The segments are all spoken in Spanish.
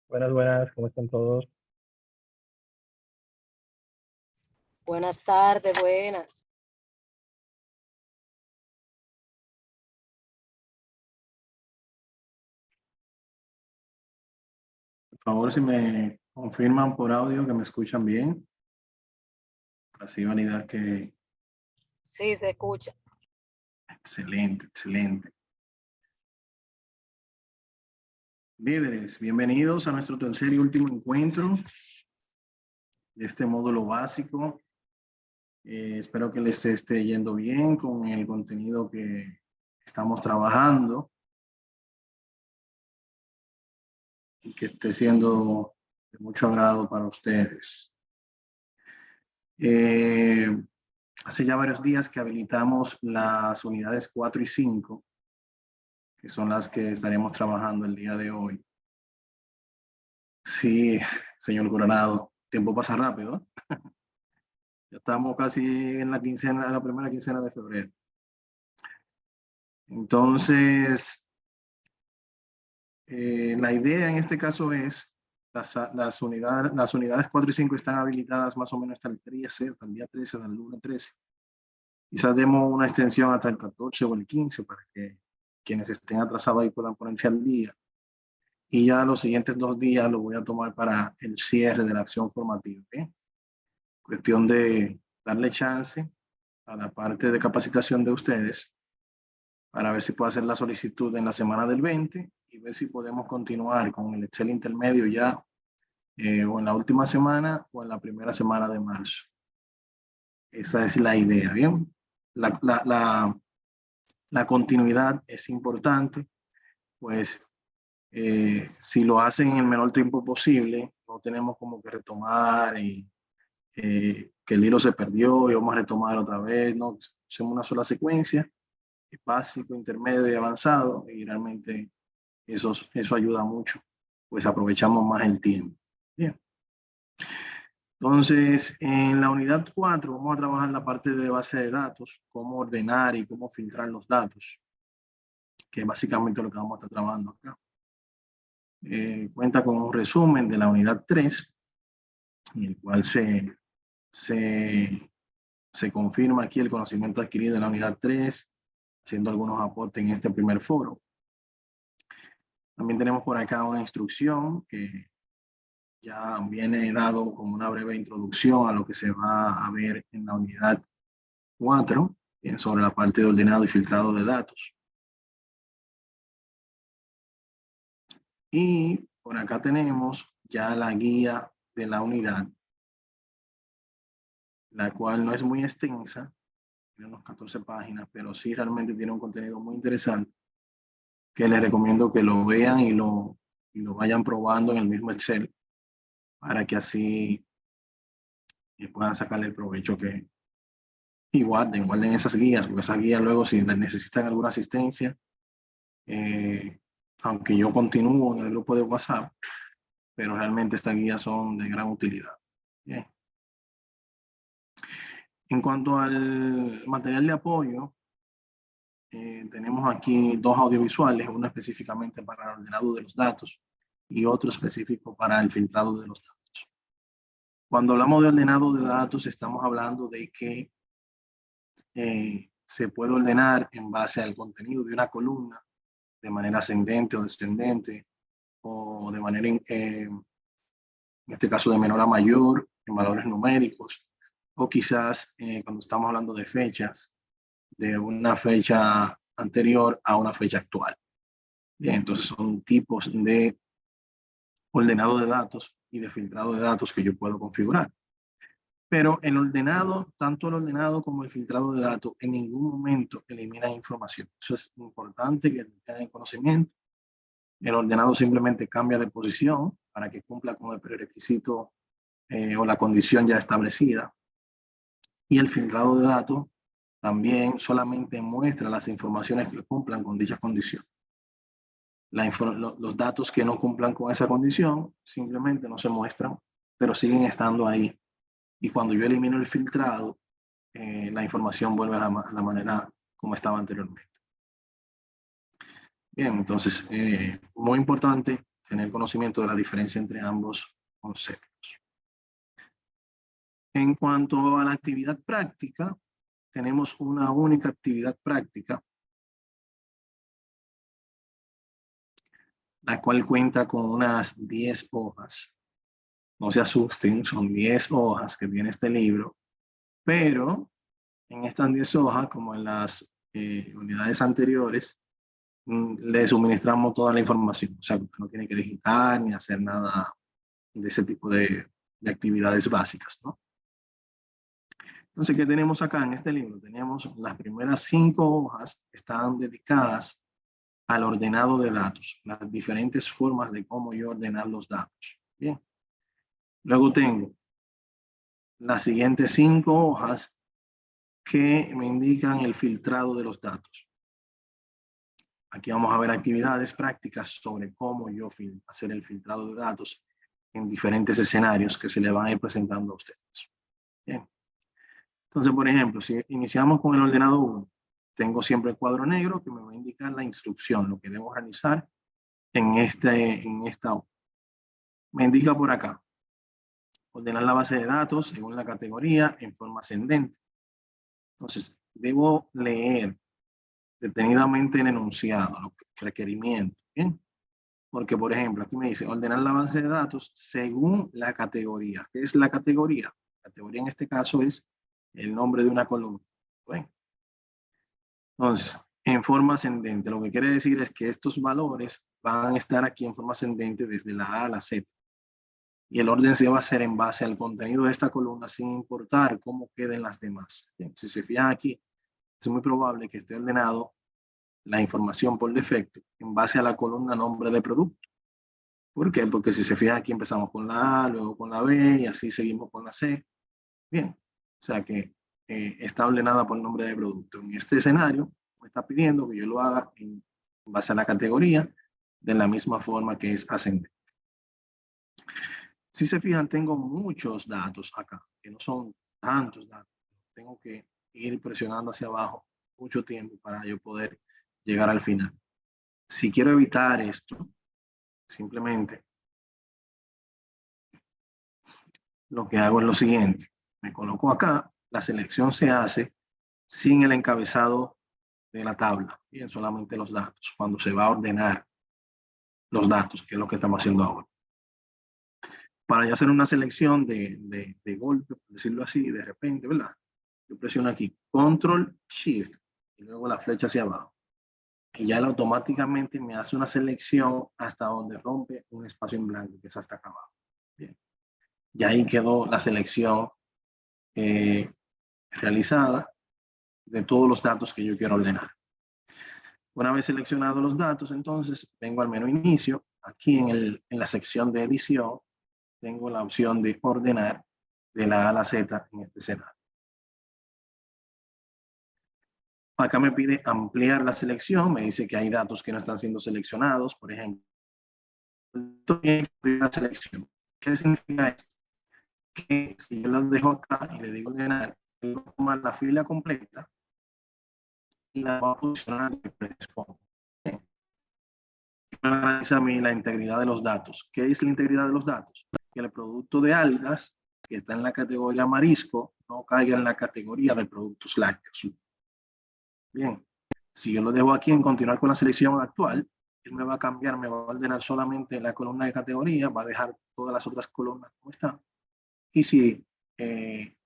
Buenas, buenas, ¿cómo están todos? Buenas tardes, buenas. Por favor, si me confirman por audio que me escuchan bien, así validar que... Sí, se escucha. Excelente, excelente. Líderes, bienvenidos a nuestro tercer y último encuentro de este módulo básico. Espero que les esté yendo bien con el contenido que estamos trabajando y que esté siendo de mucho agrado para ustedes. Hace ya varios días que habilitamos las unidades 4 y 5, que son las que estaremos trabajando el día de hoy. Sí, señor Coronado, tiempo pasa rápido, ¿eh? Ya estamos casi en la quincena, en la primera quincena de febrero. Entonces, la idea en este caso es, las unidades 4 y 5 están habilitadas más o menos hasta el 13, hasta el día 13, hasta el lunes 13. Quizás demos una extensión hasta el 14 o el 15 para que quienes estén atrasados ahí puedan ponerse al día. Y ya los siguientes 2 días lo voy a tomar para el cierre de la acción formativa, ¿eh? Cuestión de darle chance a la parte de capacitación de ustedes para ver si puedo hacer la solicitud en la semana del 20 y ver si podemos continuar con el Excel intermedio ya o en la última semana o en la primera semana de marzo. Esa es la idea, ¿bien? La continuidad es importante, pues si lo hacen en el menor tiempo posible, no tenemos como que retomar y que el hilo se perdió y vamos a retomar otra vez, no, hacemos una sola secuencia, básico, intermedio y avanzado, y realmente eso ayuda mucho, pues aprovechamos más el tiempo. Bien. Entonces, en la unidad 4 vamos a trabajar la parte de base de datos, cómo ordenar y cómo filtrar los datos, que es básicamente lo que vamos a estar trabajando acá. Cuenta con un resumen de la unidad 3, en el cual se confirma aquí el conocimiento adquirido en la unidad 3, haciendo algunos aportes en este primer foro. También tenemos por acá una instrucción que ya viene dado como una breve introducción a lo que se va a ver en la unidad 4, sobre la parte de ordenado y filtrado de datos. Y por acá tenemos ya la guía de la unidad, la cual no es muy extensa, tiene unos 14 páginas, pero sí realmente tiene un contenido muy interesante que les recomiendo que lo vean y lo vayan probando en el mismo Excel para que así puedan sacarle el provecho que y guarden esas guías, porque esas guías luego si necesitan alguna asistencia, aunque yo continúo en el grupo de WhatsApp, pero realmente estas guías son de gran utilidad. Bien. En cuanto al material de apoyo, tenemos aquí 2 audiovisuales, uno específicamente para el ordenado de los datos y otro específico para el filtrado de los datos. Cuando hablamos de ordenado de datos, estamos hablando de que se puede ordenar en base al contenido de una columna de manera ascendente o descendente, o de manera, en este caso, de menor a mayor, en valores numéricos, o quizás cuando estamos hablando de fechas, de una fecha anterior a una fecha actual. Bien, entonces son tipos de ordenado de datos y de filtrado de datos que yo puedo configurar. Pero el ordenado, tanto el ordenado como el filtrado de datos, en ningún momento eliminan información. Eso es importante que tengan conocimiento. El ordenado simplemente cambia de posición para que cumpla con el prerequisito o la condición ya establecida. Y el filtrado de datos también solamente muestra las informaciones que cumplan con dicha condición. Los datos que no cumplan con esa condición simplemente no se muestran, pero siguen estando ahí. Y cuando yo elimino el filtrado, la información vuelve a la manera como estaba anteriormente. Bien, entonces, muy importante tener conocimiento de la diferencia entre ambos conceptos. En cuanto a la actividad práctica, tenemos una única actividad práctica, la cual cuenta con unas 10 hojas. No se asusten, son 10 hojas que tiene este libro, pero en estas 10 hojas, como en las unidades anteriores, le suministramos toda la información. O sea, usted no tiene que digitar ni hacer nada de ese tipo de actividades básicas, ¿no? Entonces, ¿qué tenemos acá en este libro? Tenemos las primeras 5 hojas que están dedicadas al ordenado de datos, las diferentes formas de cómo yo ordenar los datos. Bien. Luego tengo las siguientes 5 hojas que me indican el filtrado de los datos. Aquí vamos a ver actividades prácticas sobre cómo yo hacer el filtrado de datos en diferentes escenarios que se le van a ir presentando a ustedes. Bien. Entonces, por ejemplo, si iniciamos con el ordenado 1, tengo siempre el cuadro negro que me va a indicar la instrucción, lo que debo realizar en esta hoja. Me indica por acá, ordenar la base de datos según la categoría en forma ascendente. Entonces, debo leer detenidamente el enunciado, los requerimientos, ¿bien? Porque, por ejemplo, aquí me dice ordenar la base de datos según la categoría. ¿Qué es la categoría? La categoría en este caso es el nombre de una columna. ¿Bien? Entonces, en forma ascendente, lo que quiere decir es que estos valores van a estar aquí en forma ascendente desde la A a la Z. Y el orden se va a hacer en base al contenido de esta columna sin importar cómo queden las demás. Bien, si se fijan aquí, es muy probable que esté ordenado la información por defecto en base a la columna nombre de producto. ¿Por qué? Porque si se fijan aquí empezamos con la A, luego con la B y así seguimos con la C. Bien, o sea que está ordenada por nombre de producto. En este escenario me está pidiendo que yo lo haga en base a la categoría de la misma forma que es ascendente. Si se fijan, tengo muchos datos acá, que no son tantos datos. Tengo que ir presionando hacia abajo mucho tiempo para yo poder llegar al final. Si quiero evitar esto, simplemente lo que hago es lo siguiente. Me coloco acá, la selección se hace sin el encabezado de la tabla, bien, solamente los datos, cuando se va a ordenar los datos, que es lo que estamos haciendo ahora. Para ya hacer una selección de golpe, por decirlo así, de repente, ¿verdad? Yo presiono aquí Control Shift y luego la flecha hacia abajo. Y ya él automáticamente me hace una selección hasta donde rompe un espacio en blanco, que es hasta acá abajo. Bien. Y ahí quedó la selección realizada de todos los datos que yo quiero ordenar. Una vez seleccionados los datos, entonces vengo al menú inicio. Aquí en la sección de edición, tengo la opción de ordenar de la A a la Z en este escenario. Acá me pide ampliar la selección, me dice que hay datos que no están siendo seleccionados, por ejemplo. La selección. ¿Qué significa esto? Que si yo los dejo acá y le digo ordenar, voy a tomar la fila completa y la va a posicionar que corresponde. Me garantiza a mí la integridad de los datos. ¿Qué es la integridad de los datos? Que el producto de algas que está en la categoría marisco no caiga en la categoría de productos lácteos. Bien, si yo lo dejo aquí en continuar con la selección actual, él me va a cambiar, me va a ordenar solamente la columna de categoría, va a dejar todas las otras columnas como están. Y si en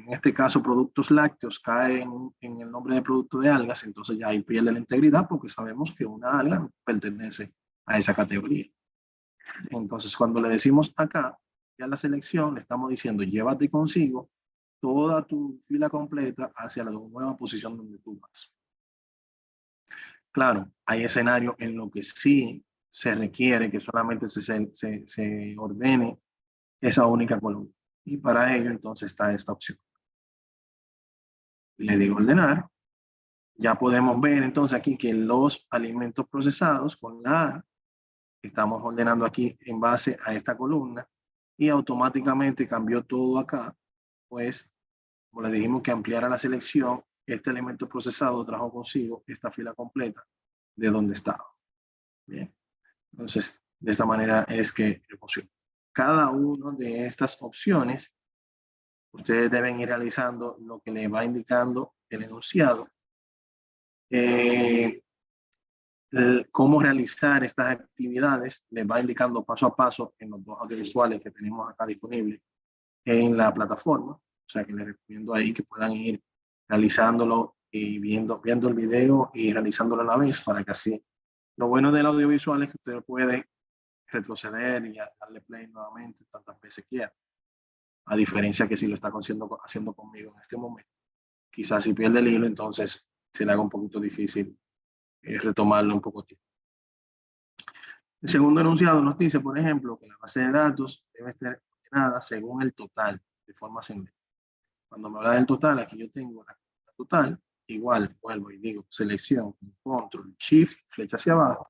este caso productos lácteos caen en el nombre de producto de algas, entonces ya ahí pierde la integridad porque sabemos que una alga pertenece a esa categoría. Entonces cuando le decimos acá, ya la selección, le estamos diciendo llévate consigo toda tu fila completa hacia la nueva posición donde tú vas. Claro, hay escenarios en los que sí se requiere que solamente se ordene esa única columna. Y para ello entonces está esta opción. Le digo ordenar. Ya podemos ver entonces aquí que los alimentos procesados con la A, estamos ordenando aquí en base a esta columna y automáticamente cambió todo acá, pues como le dijimos que ampliara la selección, este alimento procesado trajo consigo esta fila completa de donde estaba. Bien, entonces de esta manera es que funciona. Cada una de estas opciones, ustedes deben ir realizando lo que les va indicando el enunciado. Cómo realizar estas actividades les va indicando paso a paso en los dos audiovisuales que tenemos acá disponibles en la plataforma. O sea que les recomiendo ahí que puedan ir realizándolo y viendo el video y realizándolo a la vez para que así. Lo bueno del audiovisual es que usted puede retroceder y darle play nuevamente tantas veces quiera. A diferencia que si lo está haciendo conmigo en este momento. Quizás si pierde el hilo, entonces se le haga un poquito difícil retomarlo un poco tiempo. El segundo enunciado nos dice, por ejemplo, que la base de datos debe estar ordenada según el total, de forma ascendente. Cuando me habla del total, aquí yo tengo la total, igual, vuelvo y digo, selección, control, shift, flecha hacia abajo,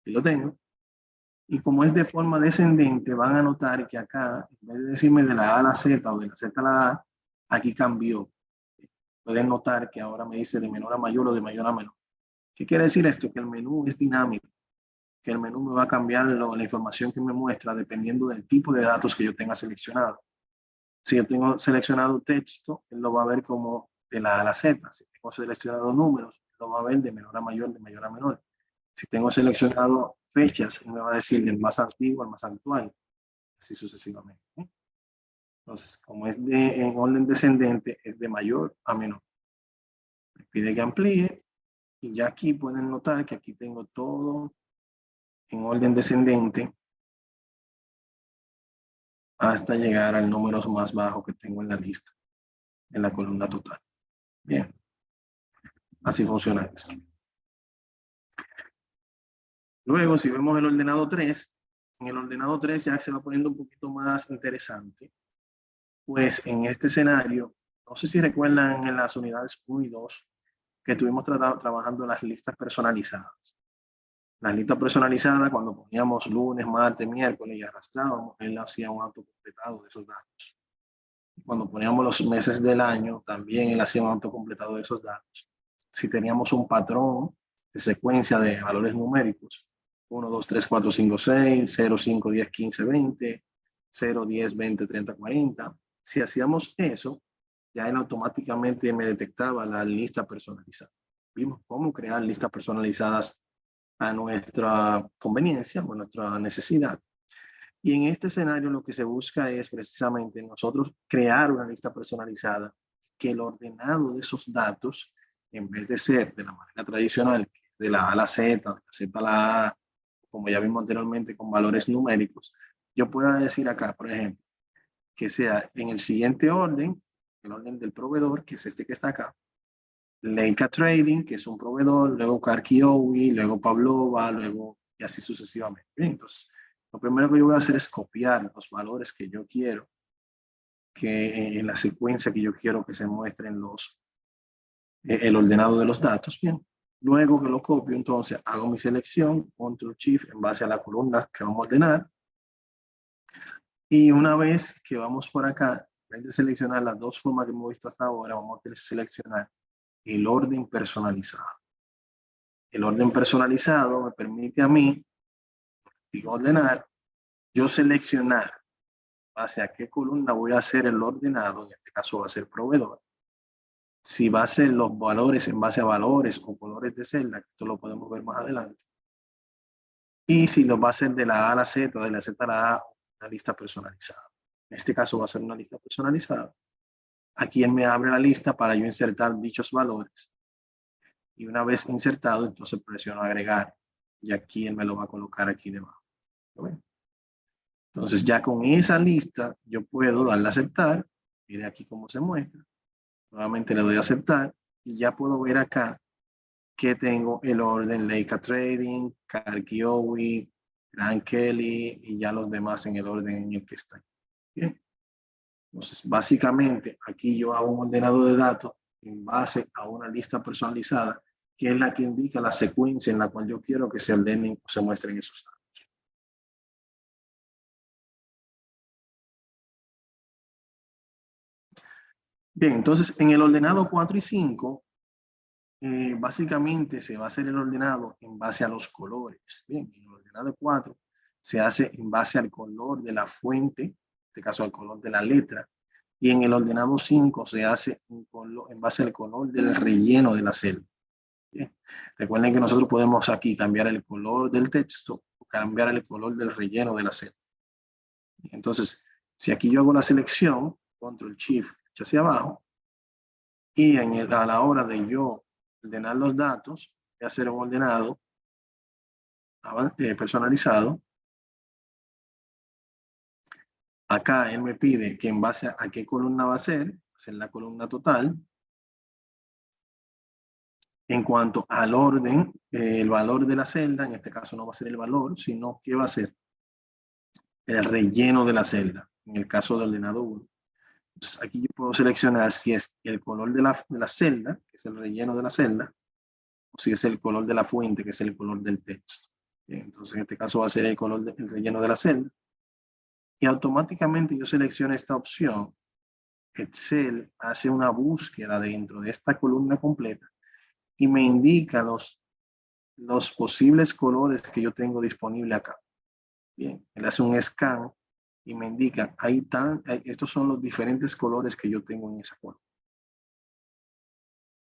y lo tengo. Y como es de forma descendente, van a notar que acá, en vez de decirme de la A a la Z o de la Z a la A, aquí cambió. Pueden notar que ahora me dice de menor a mayor o de mayor a menor. ¿Qué quiere decir esto? Que el menú es dinámico, que el menú me va a cambiar la información que me muestra dependiendo del tipo de datos que yo tenga seleccionado. Si yo tengo seleccionado texto, él lo va a ver como de la A a la Z. Si tengo seleccionado números, lo va a ver de menor a mayor, de mayor a menor. Si tengo seleccionado fechas, él me va a decir del más antiguo al más actual, así sucesivamente. Entonces, como es en orden descendente, es de mayor a menor. Me pide que amplíe y ya aquí pueden notar que aquí tengo todo en orden descendente hasta llegar al número más bajo que tengo en la lista, en la columna total. Bien, así funciona esto. Luego, si vemos el ordenado 3, en el ordenado 3 ya se va poniendo un poquito más interesante, pues en este escenario, no sé si recuerdan en las unidades 1 y 2 que estuvimos trabajando las listas personalizadas. Las listas personalizadas, cuando poníamos lunes, martes, miércoles y arrastrábamos, él hacía un autocompletado de esos datos. Cuando poníamos los meses del año, también él hacía un autocompletado de esos datos. Si teníamos un patrón de secuencia de valores numéricos, 1, 2, 3, 4, 5, 6, 0, 5, 10, 15, 20, 0, 10, 20, 30, 40. Si hacíamos eso, ya él automáticamente me detectaba la lista personalizada. Vimos cómo crear listas personalizadas a nuestra conveniencia o nuestra necesidad. Y en este escenario lo que se busca es precisamente nosotros crear una lista personalizada, que el ordenado de esos datos, en vez de ser de la manera tradicional, de la A a la Z, de la Z a la A, como ya vimos anteriormente con valores numéricos, yo pueda decir acá, por ejemplo, que sea en el siguiente orden, el orden del proveedor, que es este que está acá, Leica Trading, que es un proveedor, luego Carkiowi, luego Pavlova, luego y así sucesivamente. Bien, entonces, lo primero que yo voy a hacer es copiar los valores que yo quiero, que en la secuencia que yo quiero que se muestren el ordenado de los datos. Bien, luego que lo copio, entonces hago mi selección, Control Shift en base a la columna que vamos a ordenar. Y una vez que vamos por acá, en vez de seleccionar las dos formas que hemos visto hasta ahora, vamos a seleccionar el orden personalizado. El orden personalizado me permite a mí, digo ordenar, yo seleccionar base a qué columna voy a hacer el ordenado, en este caso va a ser proveedor, si va a ser los valores en base a valores o colores de celda, esto lo podemos ver más adelante. Y si lo va a ser de la A a la Z, de la Z a la A, una lista personalizada. En este caso va a ser una lista personalizada. Aquí él me abre la lista para yo insertar dichos valores. Y una vez insertado, entonces presiono agregar. Y aquí él me lo va a colocar aquí debajo. ¿Lo ven? Entonces ya con esa lista yo puedo darle a aceptar. Mire aquí cómo se muestra. Nuevamente le doy a aceptar. Y ya puedo ver acá que tengo el orden Leica Trading, Carkiowi, Grand Kelly y ya los demás en el orden en el que están. Bien. Entonces, básicamente, aquí yo hago un ordenado de datos en base a una lista personalizada, que es la que indica la secuencia en la cual yo quiero que se ordenen o se muestren esos datos. Bien, entonces, en el ordenado 4 y 5, básicamente se va a hacer el ordenado en base a los colores. Bien, en el ordenado 4 se hace en base al color de la fuente, en este caso al color de la letra, y en el ordenado 5 se hace en base al color del relleno de la celda. Bien. Recuerden que nosotros podemos aquí cambiar el color del texto o cambiar el color del relleno de la celda. Entonces, si aquí yo hago la selección, Control Shift hacia abajo, y a la hora de yo ordenar los datos, voy a hacer un ordenado personalizado. Acá él me pide que en base a qué columna va a ser la columna total. En cuanto al orden, el valor de la celda, en este caso no va a ser el valor, sino que va a ser el relleno de la celda, en el caso del ordenado 1. Entonces, aquí yo puedo seleccionar si es el color de la celda, que es el relleno de la celda, o si es el color de la fuente, que es el color del texto. Bien, entonces, en este caso va a ser el color del relleno de la celda. Y automáticamente yo selecciono esta opción. Excel hace una búsqueda dentro de esta columna completa y me indica los posibles colores que yo tengo disponible acá. Bien, él hace un scan y me indica, estos son los diferentes colores que yo tengo en esa columna.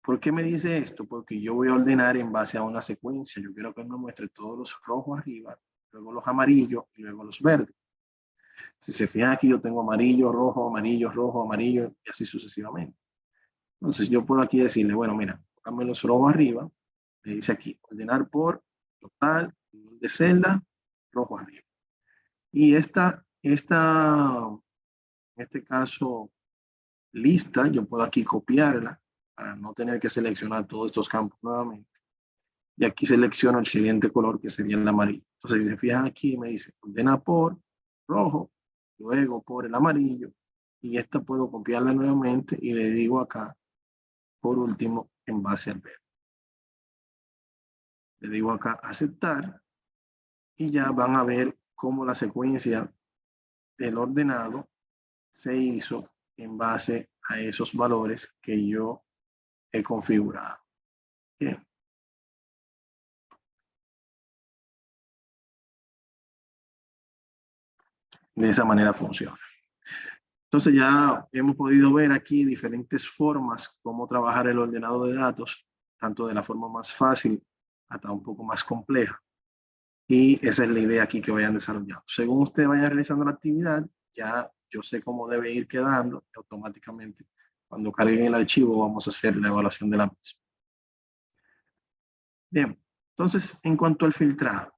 ¿Por qué me dice esto? Porque yo voy a ordenar en base a una secuencia. Yo quiero que él me muestre todos los rojos arriba, luego los amarillos y luego los verdes. Si se fijan aquí, yo tengo amarillo, rojo, amarillo y así sucesivamente. Entonces yo puedo aquí decirle, bueno, mira, póngame los rojos arriba. Me dice aquí, ordenar por total, de celda, rojo arriba. Y en este caso, lista, yo puedo aquí copiarla para no tener que seleccionar todos estos campos nuevamente. Y aquí selecciono el siguiente color que sería el amarillo. Entonces, si se fijan aquí, me dice ordena por rojo, luego por el amarillo. Y esta puedo copiarla nuevamente y le digo acá, por último, en base al verde. Le digo acá aceptar y ya van a ver cómo la secuencia del ordenado se hizo en base a esos valores que yo he configurado. Bien. De esa manera funciona. Entonces ya hemos podido ver aquí diferentes formas cómo trabajar el ordenado de datos, tanto de la forma más fácil hasta un poco más compleja. Y esa es la idea aquí que vayan desarrollando. Según usted vaya realizando la actividad, ya yo sé cómo debe ir quedando y automáticamente cuando carguen el archivo vamos a hacer la evaluación de la misma. Bien, entonces en cuanto al filtrado.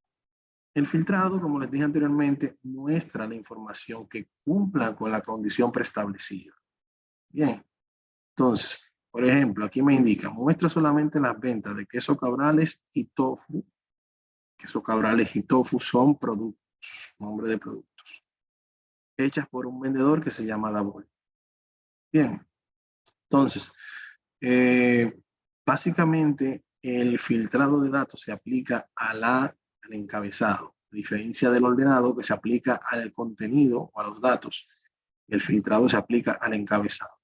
El filtrado, como les dije anteriormente, muestra la información que cumpla con la condición preestablecida. Bien, entonces, por ejemplo, aquí me indica, muestra solamente las ventas de queso cabrales y tofu. Queso cabrales y tofu son productos, nombre de productos, hechas por un vendedor que se llama Dabol. Bien, entonces, básicamente el filtrado de datos se aplica al encabezado, a diferencia del ordenado que se aplica al contenido o a los datos. El filtrado se aplica al encabezado.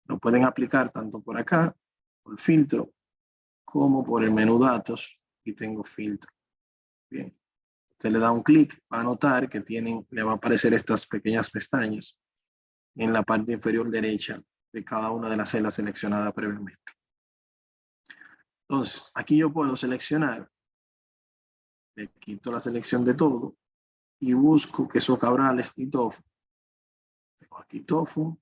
Lo pueden aplicar tanto por acá, por filtro, como por el menú datos y tengo filtro. Bien, usted le da un clic, va a notar que le va a aparecer estas pequeñas pestañas en la parte inferior derecha de cada una de las celdas seleccionadas previamente. Entonces, aquí yo puedo seleccionar, le quito la selección de todo y busco queso cabrales y tofu. Tengo aquí tofu.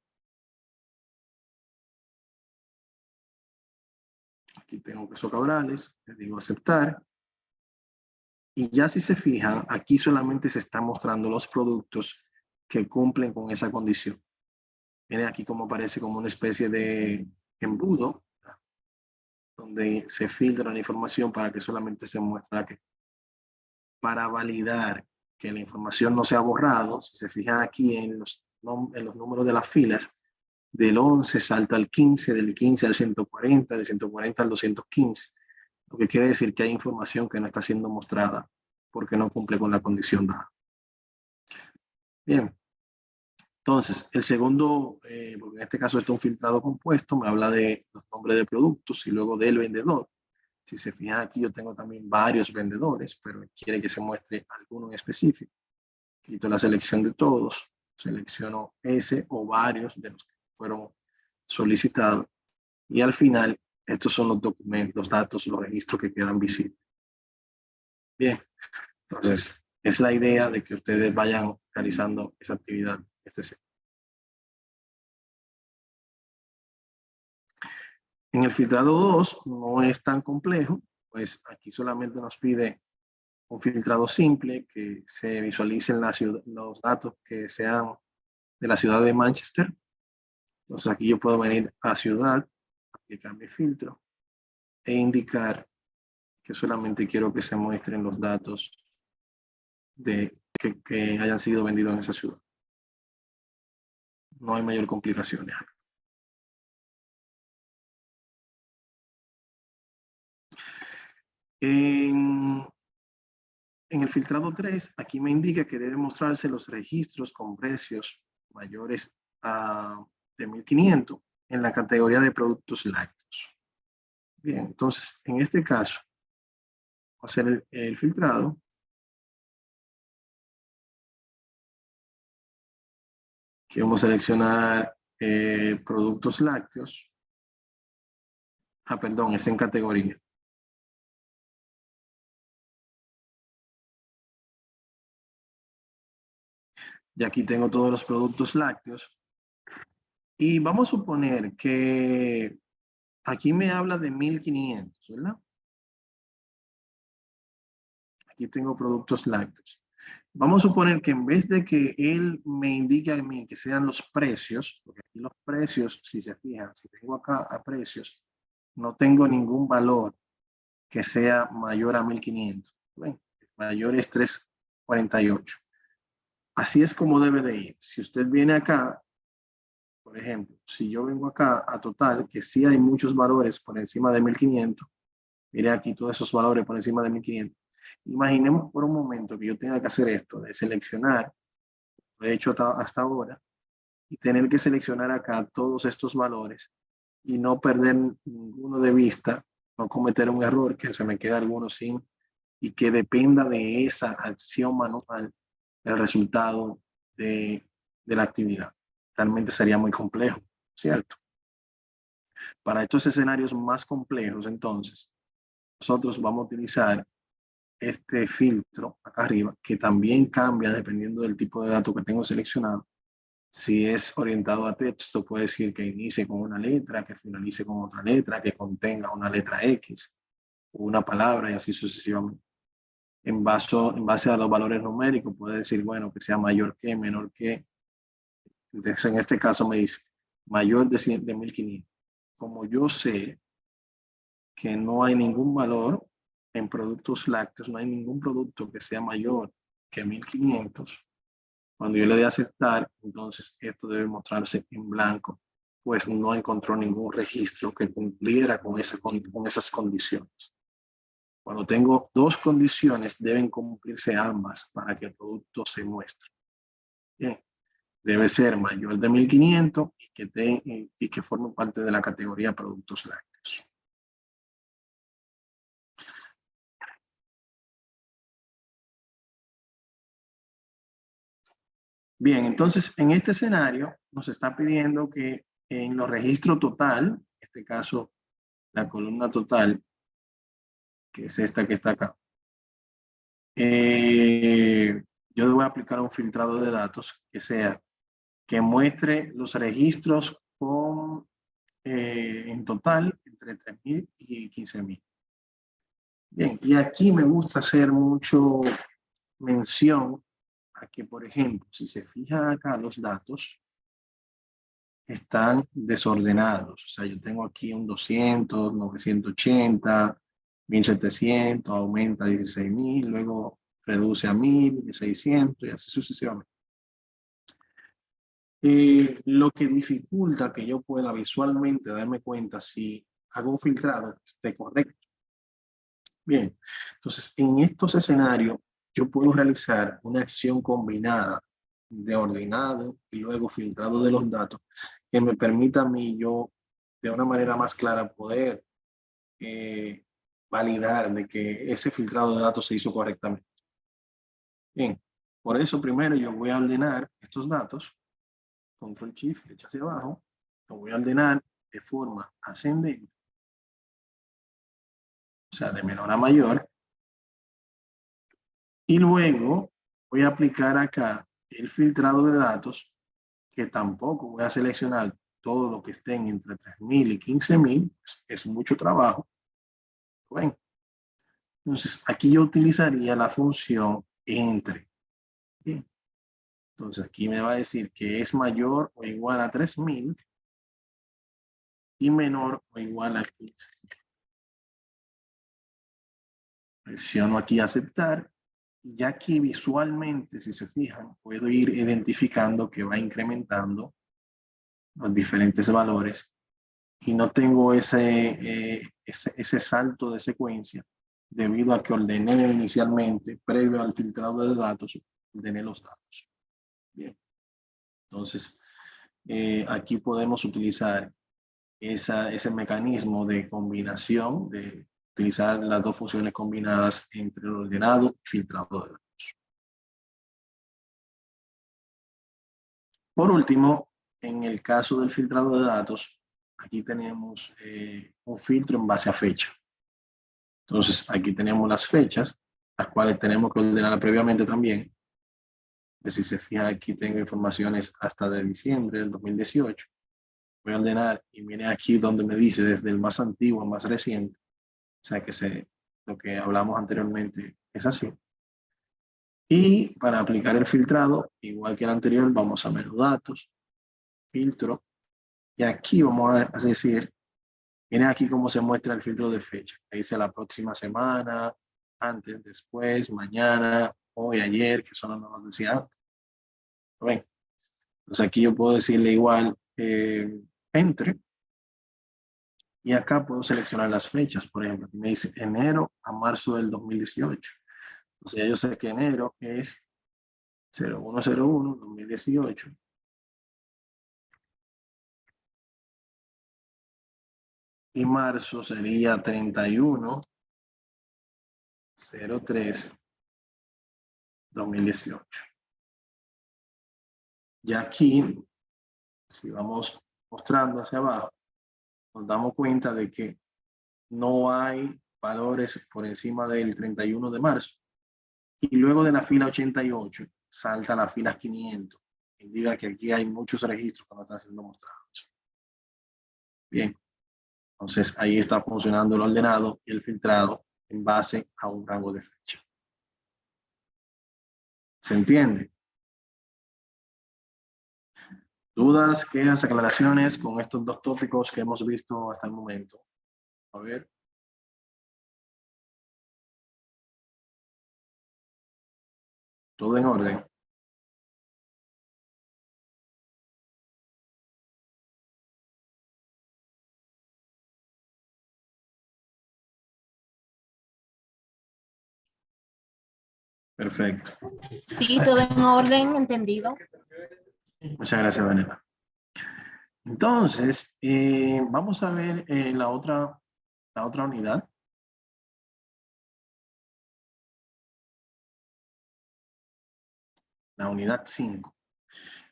Aquí tengo queso cabrales, le digo aceptar. Y ya si se fijan, aquí solamente se están mostrando los productos que cumplen con esa condición. Miren aquí cómo aparece como una especie de embudo, donde se filtra la información para que solamente se muestre que para validar que la información no se ha borrado. Si se fijan aquí en los números de las filas, del 11 salta al 15, del 15 al 140, del 140 al 215, lo que quiere decir que hay información que no está siendo mostrada porque no cumple con la condición dada. Bien, entonces el segundo, porque en este caso es un filtrado compuesto, me habla de los nombres de productos y luego del vendedor. Si se fijan aquí yo tengo también varios vendedores, pero quiere que se muestre alguno en específico. Quito la selección de todos, selecciono ese o varios de los que fueron solicitados y al final estos son los documentos, los datos, los registros que quedan visibles. Bien, entonces es la idea de que ustedes vayan realizando esa actividad. En el filtrado 2 no es tan complejo, pues aquí solamente nos pide un filtrado simple, que se visualicen los datos que sean de la ciudad de Manchester. Entonces aquí yo puedo venir a ciudad, aplicar mi filtro e indicar que solamente quiero que se muestren los datos de que hayan sido vendidos en esa ciudad. No hay mayor complicaciones. En el filtrado 3, aquí me indica que debe mostrarse los registros con precios mayores de 1.500 en la categoría de productos lácteos. Bien, entonces, en este caso, voy a hacer el filtrado. Aquí vamos a seleccionar productos lácteos. Perdón, es en categoría. Y aquí tengo todos los productos lácteos. Y vamos a suponer que aquí me habla de 1.500, ¿verdad? Aquí tengo productos lácteos. Vamos a suponer que en vez de que él me indique a mí que sean los precios, porque aquí los precios, si se fijan, si tengo acá a precios, no tengo ningún valor que sea mayor a 1.500. ¿Ven? Mayor es 348. Así es como debe de ir. Si usted viene acá, por ejemplo, si yo vengo acá a total, que sí hay muchos valores por encima de 1.500, mire aquí todos esos valores por encima de 1.500. Imaginemos por un momento que yo tenga que hacer esto, de seleccionar, lo he hecho hasta ahora, y tener que seleccionar acá todos estos valores y no perder ninguno de vista, no cometer un error, que se me quede alguno sin, y que dependa de esa acción manual el resultado de la actividad. Realmente sería muy complejo, ¿cierto? Para estos escenarios más complejos, entonces, nosotros vamos a utilizar este filtro acá arriba, que también cambia dependiendo del tipo de dato que tengo seleccionado. Si es orientado a texto, puede decir que inicie con una letra, que finalice con otra letra, que contenga una letra X, o una palabra y así sucesivamente. En base a los valores numéricos, puede decir, bueno, que sea mayor que, menor que. Entonces, en este caso me dice mayor de 1.500. Como yo sé que no hay ningún valor en productos lácteos, no hay ningún producto que sea mayor que 1.500, cuando yo le dé a aceptar, entonces esto debe mostrarse en blanco, pues no encontró ningún registro que cumpliera con esas condiciones. Cuando tengo dos condiciones, deben cumplirse ambas para que el producto se muestre. Bien. Debe ser mayor de 1.500 y que forme parte de la categoría productos lácteos. Bien, entonces en este escenario nos está pidiendo que en los registros total, en este caso, la columna total, que es esta que está acá, yo voy a aplicar un filtrado de datos que muestre los registros con, en total entre 3.000 y 15.000. Bien, y aquí me gusta hacer mucho mención a que, por ejemplo, si se fijan acá los datos, están desordenados. O sea, yo tengo aquí un 200, 980, 1700, aumenta a 16.000, luego reduce a 1.600 y así sucesivamente. Lo que dificulta que yo pueda visualmente darme cuenta si hago un filtrado que esté correcto. Bien, entonces en estos escenarios yo puedo realizar una acción combinada de ordenado y luego filtrado de los datos que me permita a mí yo de una manera más clara poder validar de que ese filtrado de datos se hizo correctamente. Bien, por eso primero yo voy a ordenar estos datos, control shift, flecha hacia abajo, lo voy a ordenar de forma ascendente, o sea, de menor a mayor, y luego voy a aplicar acá el filtrado de datos, que tampoco voy a seleccionar todo lo que estén entre 3.000 y 15.000, es mucho trabajo. Bueno, entonces aquí yo utilizaría la función entre. Bien. Entonces aquí me va a decir que es mayor o igual a 3.000 y menor o igual a 15. Presiono aquí aceptar y ya aquí visualmente, si se fijan, puedo ir identificando que va incrementando los diferentes valores y no tengo ese salto de secuencia debido a que ordené inicialmente, previo al filtrado de datos, ordené los datos. Bien, entonces aquí podemos utilizar ese mecanismo de combinación, de utilizar las dos funciones combinadas entre el ordenado y filtrado de datos. Por último, en el caso del filtrado de datos, aquí tenemos un filtro en base a fecha. Entonces, aquí tenemos las fechas, las cuales tenemos que ordenar previamente también. Pues si se fija, aquí tengo informaciones hasta de diciembre del 2018. Voy a ordenar y viene aquí donde me dice desde el más antiguo al más reciente. O sea que lo que hablamos anteriormente es así. Y para aplicar el filtrado, igual que el anterior, vamos a menú datos, filtro, y aquí vamos a decir, miren aquí cómo se muestra el filtro de fecha. Ahí dice la próxima semana, antes, después, mañana, hoy, ayer, que son no los decía antes. ¿Ven? Entonces aquí yo puedo decirle igual, entre, y acá puedo seleccionar las fechas. Por ejemplo, aquí me dice enero a marzo del 2018. O sea, yo sé que enero es 01/01/2018. Y marzo sería 31/03/2018. Ya aquí, si vamos mostrando hacia abajo, nos damos cuenta de que no hay valores por encima del 31 de marzo. Y luego de la fila 88, salta la fila 500. Indica que aquí hay muchos registros que no están siendo mostrados. Bien, entonces ahí está funcionando el ordenado y el filtrado en base a un rango de fecha. ¿Se entiende? ¿Dudas, quejas, aclaraciones con estos dos tópicos que hemos visto hasta el momento? A ver. Todo en orden. Perfecto. Sí, todo en orden, entendido. Muchas gracias, Daniela. Entonces, vamos a ver la otra unidad. La unidad 5.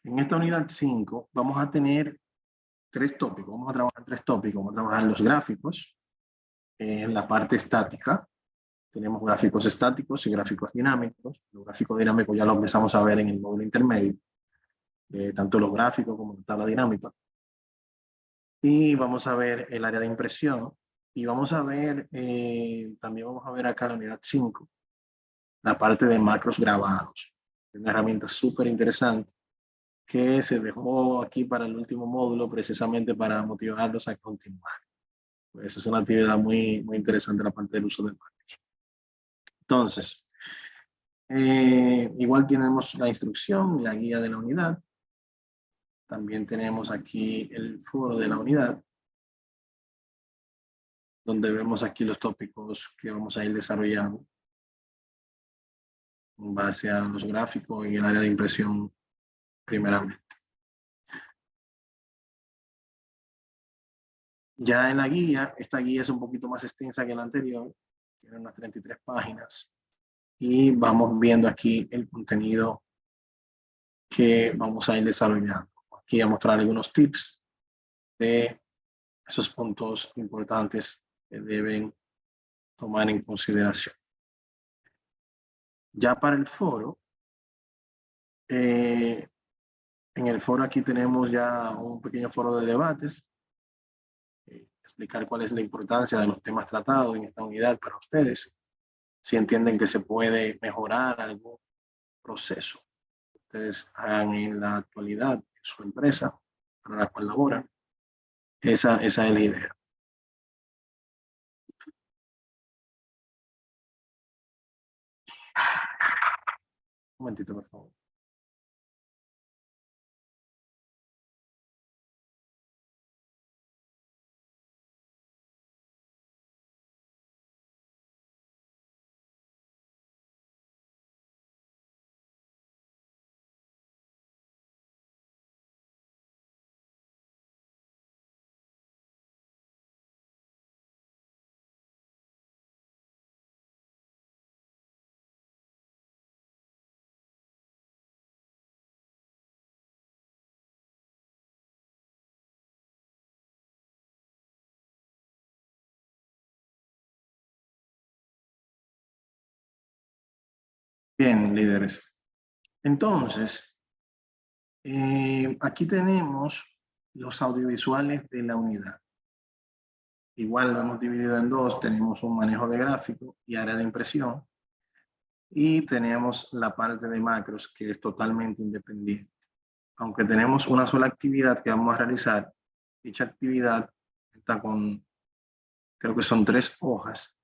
En esta unidad 5 vamos a tener tres tópicos. Vamos a trabajar tres tópicos. Vamos a trabajar los gráficos. En la parte estática tenemos gráficos estáticos y gráficos dinámicos. Los gráficos dinámicos ya los empezamos a ver en el módulo intermedio. Tanto los gráficos como la tabla dinámica. Y vamos a ver el área de impresión. Y vamos a ver, también vamos a ver acá la unidad 5, la parte de macros grabados. Es una herramienta súper interesante que se dejó aquí para el último módulo precisamente para motivarlos a continuar. Pues es una actividad muy interesante la parte del uso de macros. Entonces, igual tenemos la instrucción, la guía de la unidad. También tenemos aquí el foro de la unidad, donde vemos aquí los tópicos que vamos a ir desarrollando en base a los gráficos y el área de impresión primeramente. Ya en la guía, esta guía es un poquito más extensa que la anterior, tiene unas 33 páginas y vamos viendo aquí el contenido que vamos a ir desarrollando. Aquí voy a mostrar algunos tips de esos puntos importantes que deben tomar en consideración. Ya para el foro, en el foro aquí tenemos ya un pequeño foro de debates, explicar cuál es la importancia de los temas tratados en esta unidad para ustedes, si entienden que se puede mejorar algún proceso que ustedes hagan en la actualidad en su empresa para la cual laboran. Esa es la idea. Un momentito, por favor. Bien, líderes. Entonces, aquí tenemos los audiovisuales de la unidad. Igual lo hemos dividido en dos. Tenemos un manejo de gráfico y área de impresión. Y tenemos la parte de macros que es totalmente independiente. Aunque tenemos una sola actividad que vamos a realizar, dicha actividad está con, creo que son 3 hojas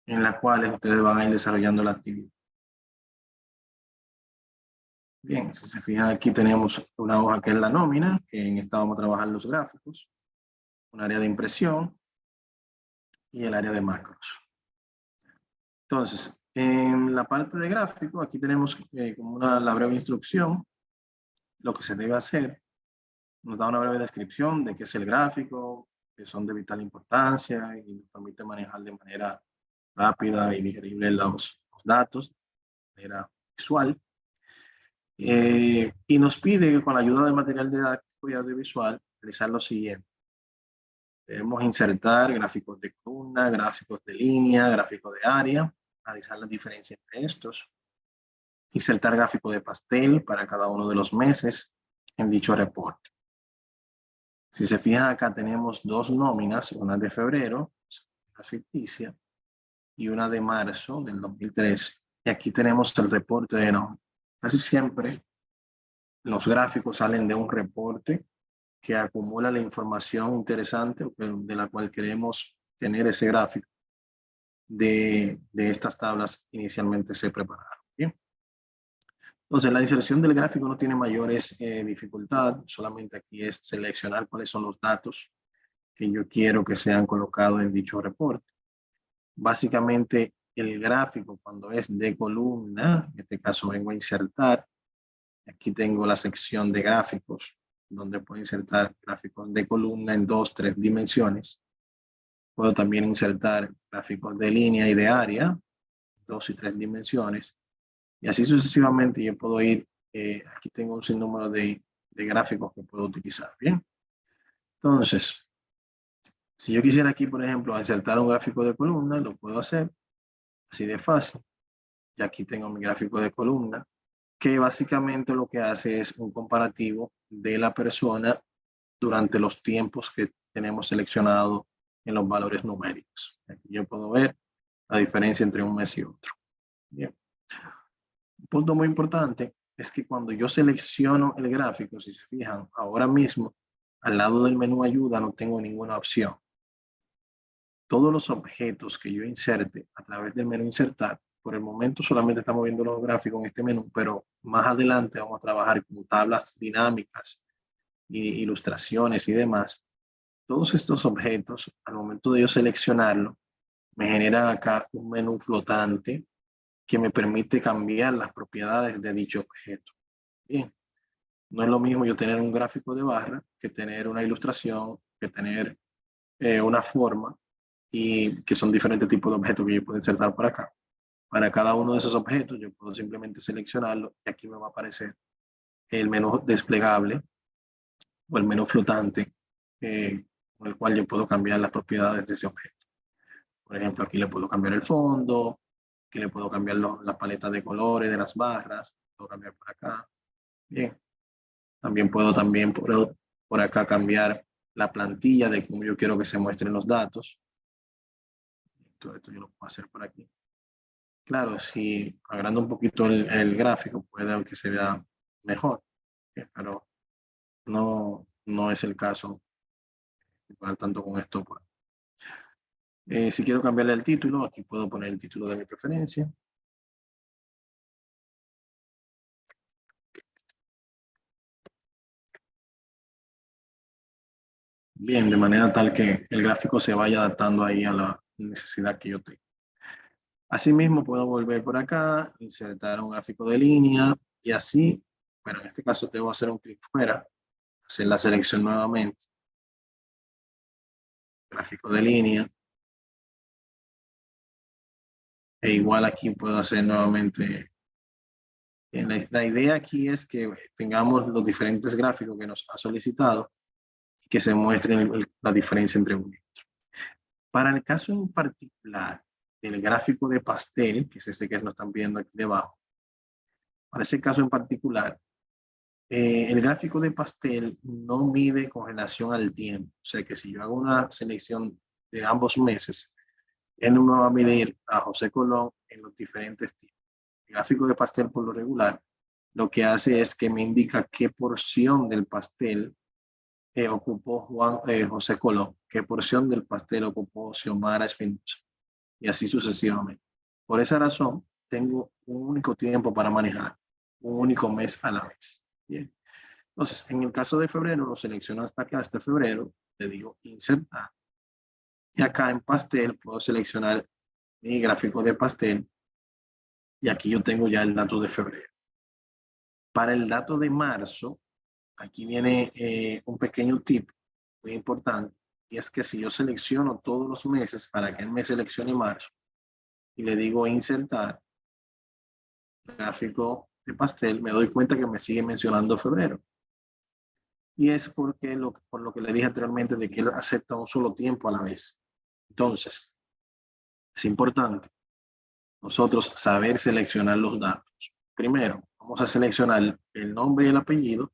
en las cuales ustedes van a ir desarrollando la actividad. Bien, si se fijan aquí tenemos una hoja que es la nómina, que en esta vamos a trabajar los gráficos, un área de impresión y el área de macros. Entonces, en la parte de gráfico, aquí tenemos como la breve instrucción, lo que se debe hacer. Nos da una breve descripción de qué es el gráfico, que son de vital importancia y nos permite manejar de manera rápida y digerible los datos, de manera visual. Y nos pide que con la ayuda del material didáctico y audiovisual realizar lo siguiente. Debemos insertar gráficos de columna, gráficos de línea, gráficos de área, analizar las diferencias entre estos, insertar gráficos de pastel para cada uno de los meses en dicho reporte. Si se fijan acá tenemos 2 nóminas, una de febrero, una ficticia, y una de marzo del 2013. Y aquí tenemos el reporte de nómina. Casi siempre los gráficos salen de un reporte que acumula la información interesante de la cual queremos tener ese gráfico de estas tablas inicialmente se prepararon. ¿Bien? Entonces, la inserción del gráfico no tiene mayores dificultades, solamente aquí es seleccionar cuáles son los datos que yo quiero que sean colocados en dicho reporte. Básicamente, el gráfico cuando es de columna, en este caso vengo a insertar, aquí tengo la sección de gráficos, donde puedo insertar gráficos de columna en 2, 3 dimensiones. Puedo también insertar gráficos de línea y de área, 2 y 3 dimensiones. Y así sucesivamente yo puedo ir, aquí tengo un sinnúmero de gráficos que puedo utilizar. Bien. Entonces, si yo quisiera aquí, por ejemplo, insertar un gráfico de columna, lo puedo hacer así de fácil. Y aquí tengo mi gráfico de columna, que básicamente lo que hace es un comparativo de la persona durante los tiempos que tenemos seleccionado en los valores numéricos. Aquí yo puedo ver la diferencia entre un mes y otro. Bien. Un punto muy importante es que cuando yo selecciono el gráfico, si se fijan, ahora mismo al lado del menú ayuda no tengo ninguna opción. Todos los objetos que yo inserte a través del menú insertar, por el momento solamente estamos viendo los gráficos en este menú, pero más adelante vamos a trabajar con tablas dinámicas, ilustraciones y demás. Todos estos objetos, al momento de yo seleccionarlo, me generan acá un menú flotante que me permite cambiar las propiedades de dicho objeto. Bien, no es lo mismo yo tener un gráfico de barra que tener una ilustración, que tener una forma, y que son diferentes tipos de objetos que yo puedo insertar por acá. Para cada uno de esos objetos yo puedo simplemente seleccionarlo y aquí me va a aparecer el menú desplegable o el menú flotante con el cual yo puedo cambiar las propiedades de ese objeto. Por ejemplo, aquí le puedo cambiar el fondo, aquí le puedo cambiar la paleta de colores de las barras, puedo cambiar por acá. Bien, también puedo por acá cambiar la plantilla de cómo yo quiero que se muestren los datos. Todo esto yo lo puedo hacer por aquí. Claro, si agrando un poquito el gráfico, puede que se vea mejor, pero no es el caso tanto con esto. Si quiero cambiarle el título, aquí puedo poner el título de mi preferencia. Bien, de manera tal que el gráfico se vaya adaptando ahí a la necesidad que yo tengo. Asimismo, puedo volver por acá, insertar un gráfico de línea y así, bueno, en este caso debo hacer un clic fuera, hacer la selección nuevamente. Gráfico de línea. E igual aquí puedo hacer nuevamente. La idea aquí es que tengamos los diferentes gráficos que nos ha solicitado y que se muestren la diferencia entre uno y otro. Para el caso en particular del gráfico de pastel, que es este que nos están viendo aquí debajo, para ese caso en particular, el gráfico de pastel no mide con relación al tiempo. O sea que si yo hago una selección de ambos meses, él no me va a medir a José Colón en los diferentes tiempos. El gráfico de pastel por lo regular lo que hace es que me indica qué porción del pastel ocupó José Colón, qué porción del pastel ocupó Xiomara Espinosa y así sucesivamente. Por esa razón, tengo un único tiempo para manejar, un único mes a la vez. Bien. Entonces, en el caso de febrero, lo selecciono hasta acá, hasta febrero, le digo insertar. Y acá en pastel puedo seleccionar mi gráfico de pastel y aquí yo tengo ya el dato de febrero. Para el dato de marzo, aquí viene un pequeño tip muy importante, y es que si yo selecciono todos los meses para que él me seleccione marzo y le digo insertar gráfico de pastel, me doy cuenta que me sigue mencionando febrero. Y es porque por lo que le dije anteriormente de que él acepta un solo tiempo a la vez. Entonces, es importante nosotros saber seleccionar los datos. Primero, vamos a seleccionar el nombre y el apellido,